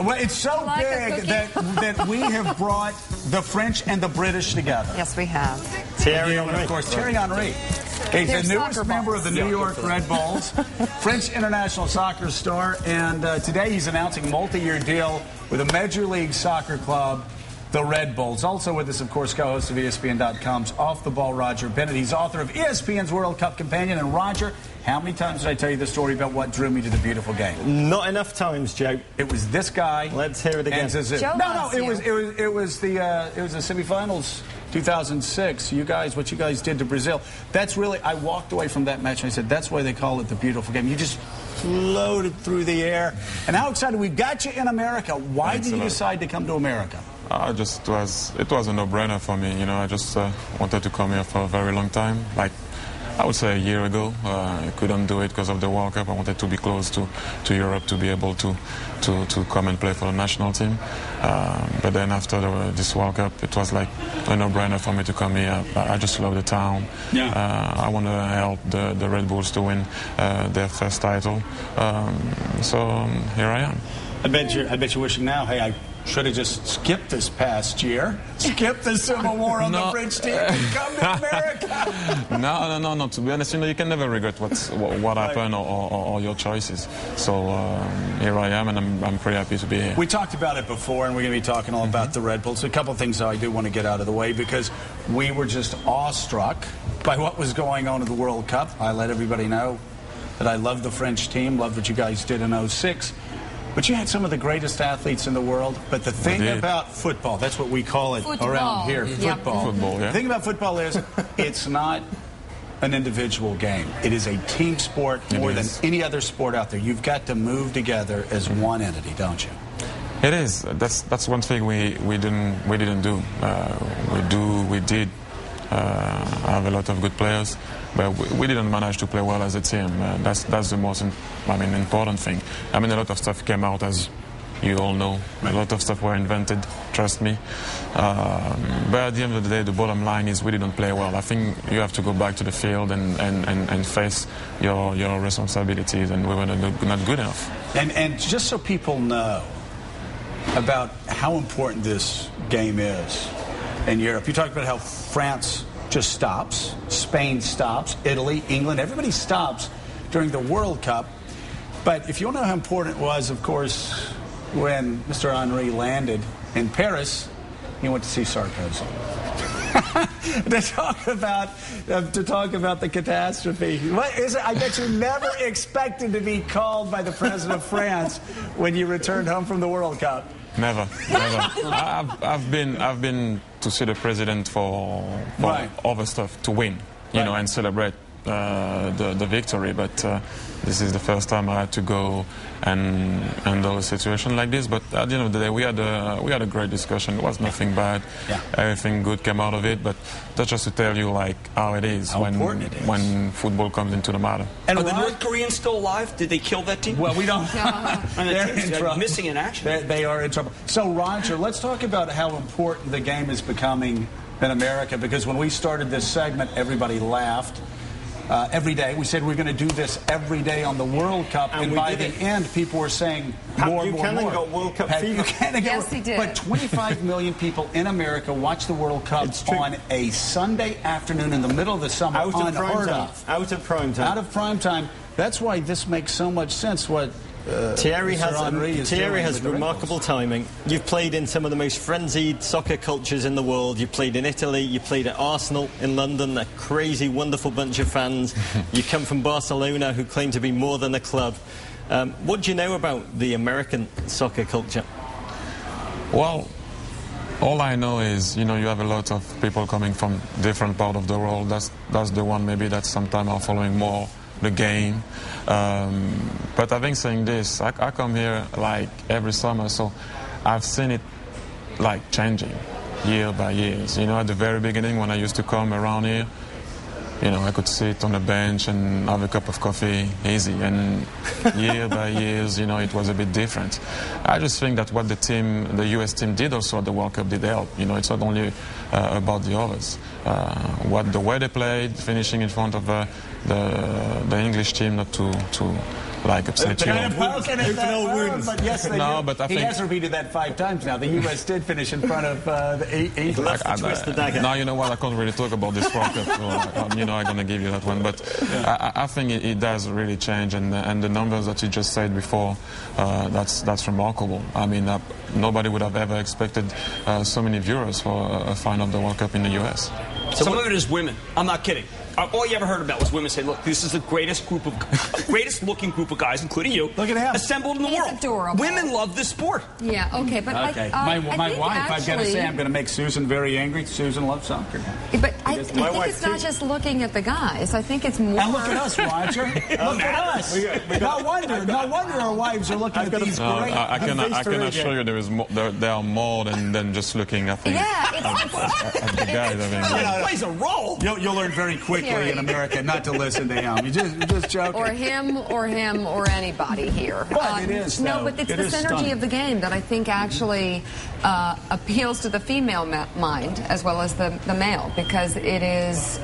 Well, it's so big that we have brought the French and the British together. Yes, we have. Thierry Henry. Of course, Thierry Henry. He's the newest member of the New York Red Bulls, French international soccer star, and today he's announcing a multi-year deal with a Major League Soccer club, the Red Bulls. Also with us, of course, co-host of ESPN.com's Off the Ball, Roger Bennett. He's author of ESPN's World Cup Companion. And Roger, how many times did I tell you the story about what drew me to the beautiful game? Not enough times, Joe. It was this guy. Let's hear it again. No, it was the semifinals, 2006. What you guys did to Brazil. That's really. I walked away from that match and I said, that's why they call it the beautiful game. You just floated through the air. And how excited we got you in America. Why did you decide to come to America? It was a no-brainer for me. You know, I just wanted to come here for a very long time. Like, I would say a year ago. I couldn't do it because of the World Cup. I wanted to be close to Europe to be able to come and play for the national team. But then after this World Cup, it was like a no-brainer for me to come here. I just love the town. Yeah. I want to help the Red Bulls to win their first title. So here I am. I bet you're wishing now, hey, I should have just skipped this past year, skipped the Civil War on the French team and come to America. No. To be honest, you can never regret what happened or your choices. So here I am, and I'm pretty happy to be here. We talked about it before, and we're going to be talking all about the Red Bulls. A couple of things I do want to get out of the way, because we were just awestruck by what was going on in the World Cup. I let everybody know that I love the French team, loved what you guys did in '06. But you had some of the greatest athletes in the world. But the thing about football, that's what we call it around here, football. Yeah. The thing about football is it's not an individual game. It is a team sport more than any other sport out there. You've got to move together as one entity, don't you? It is. That's one thing we didn't do. We did have a lot of good players, but we didn't manage to play well as a team. That's the most important thing. I mean, a lot of stuff came out, as you all know. A lot of stuff were invented, trust me. But at the end of the day, the bottom line is we didn't play well. I think you have to go back to the field and face your responsibilities, and we were not good enough. And just so people know about how important this game is in Europe, you talked about how France just stops, Spain stops, Italy, England, everybody stops during the World Cup. But if you want to know how important it was, of course, when Mr. Henry landed in Paris, he went to see Sarkozy. to talk about the catastrophe. What is it? I bet you never expected to be called by the president of France when you returned home from the World Cup. Never. I've been to see the president for other stuff, to win, you know, and celebrate the victory. But this is the first time I had to go and handle a situation like this. But at the end of the day, we had a great discussion. It was nothing bad. Yeah. Everything good came out of it. But that's just to tell you like how it is when football comes into the matter. And are the North Koreans still alive? Did they kill that team? Well, we don't. They're in trouble. Missing in action. They are in trouble. So, Roger, let's talk about how important the game is becoming in America. Because when we started this segment, everybody laughed. Every day. We said we're going to do this every day on the World Cup, and by the end, people were saying more. Buchanan got World Cup fever. Yes, he did. But 25 million people in America watch the World Cup on a Sunday afternoon in the middle of the summer. Out of prime time. Out of prime time. That's why this makes so much sense. What Thierry has remarkable timing. You've played in some of the most frenzied soccer cultures in the world. You played in Italy, you played at Arsenal in London, a crazy, wonderful bunch of fans. You come from Barcelona, who claim to be more than a club. What do you know about the American soccer culture? Well, all I know is, you know, you have a lot of people coming from different parts of the world. That's the one maybe that sometimes are following more the game. But having saying this, I come here like every summer, so I've seen it like changing year by year. You know, at the very beginning when I used to come around here, you know, I could sit on a bench and have a cup of coffee easy, and year by years, you know, it was a bit different. I just think that what the US team did also at the World Cup did help. You know, it's not only about the others. The way they played, finishing in front of the English team, not to like upset you. But yes, they no, do. but I he think has repeated that 5 times now. The U.S. did finish in front of the England. Now, you know what, I can't really talk about this World Cup, so I'm going to give you that one. But I think it does really change, and the numbers that you just said before, that's remarkable. I mean, nobody would have ever expected so many viewers for a final of the World Cup in the U.S. Some of it is women. I'm not kidding. All you ever heard about was women say, look, this is the greatest looking group of guys, including you, look at him, assembled in the world. Adorable. Women love this sport. Yeah, okay, but okay. I my think wife, actually, I've got to say, I'm going to make Susan very angry. Susan loves soccer. But I think it's not just looking at the guys. I think it's more. And look at us, Roger. Look at us. No wonder our wives are looking at these great. I can assure you there are more than just looking at the guys. It plays a role. You'll learn very quickly in America not to listen to him. You're just joking. Or him, or anybody here. But it is, though. No, but it's the synergy stunning of the game that I think actually appeals to the female mind as well as the male, because it is.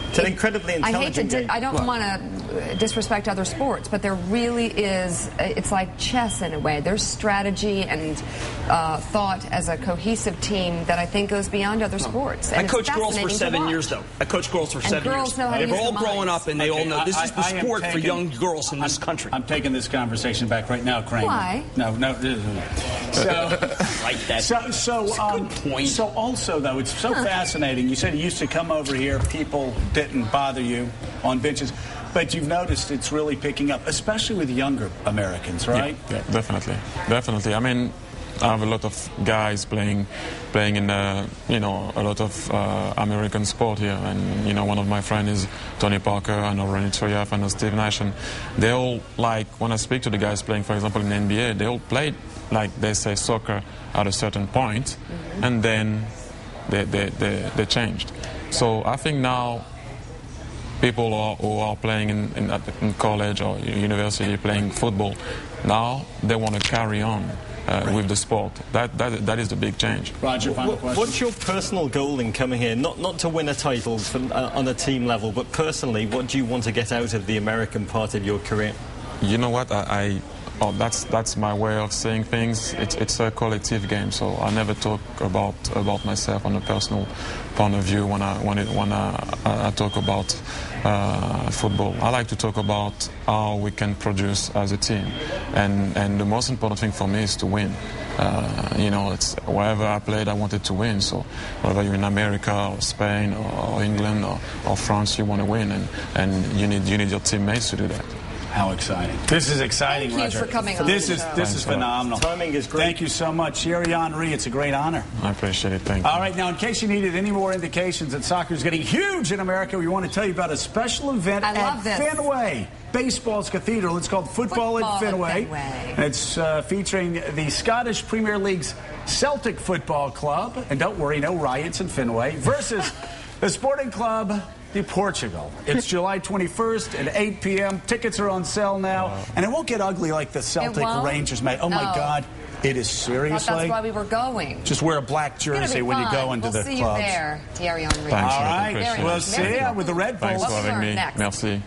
It's an incredibly intelligent game. I don't want to disrespect other sports, but there really is. It's like chess in a way. There's strategy and thought as a cohesive team that I think goes beyond other sports. I coached girls for 7 years, though. I coached girls for 7 years. They're all growing up, and they all know this is the sport for young girls in this country. I'm taking this conversation back right now, Kramer. Why? No. Like that. Good point. So also, though, it's so fascinating. You said you used to come over here, people didn't bother you on benches, but you've noticed it's really picking up, especially with younger Americans, right? Yeah, definitely. I mean, I have a lot of guys playing in a lot of American sport here, and one of my friends is Tony Parker, I know Ronnie Choyaf, I know Steve Nash, and they all, like, when I speak to the guys playing, for example, in the NBA, they all play, like they say, soccer at a certain point, and then they changed. So I think now people who are playing in college or university playing football, now they want to carry on with the sport. That is the big change. Roger, final question. What's your personal goal in coming here? Not to win a title on a team level, but personally, what do you want to get out of the American part of your career? You know what? That's my way of saying things. It's a collective game, so I never talk about myself on a personal point of view when I talk about football. I like to talk about how we can produce as a team, and the most important thing for me is to win. It's wherever I played, I wanted to win. So whether you're in America or Spain or England or France, you want to win, and you need your teammates to do that. How exciting. This is exciting, Thank Roger. you for coming on. This is phenomenal. Timing is great. Thank you so much. Thierry Henry, it's a great honor. I appreciate it. Thank you. All right, now, in case you needed any more indications that soccer is getting huge in America, we want to tell you about a special event at Fenway. Baseball's cathedral. It's called Football at Fenway. It's featuring the Scottish Premier League's Celtic Football Club. And don't worry, no riots in Fenway. Versus the Sporting Club de Portugal. It's July 21st at 8 p.m. Tickets are on sale now. And it won't get ugly like the Celtic Rangers made. Oh, my God. It is seriously. That's why we were going. Just wear a black jersey when you go into the clubs. We'll see you there, Thierry Henry. All right. We'll see you with the Red Bulls. Thanks for having me. Next. Merci.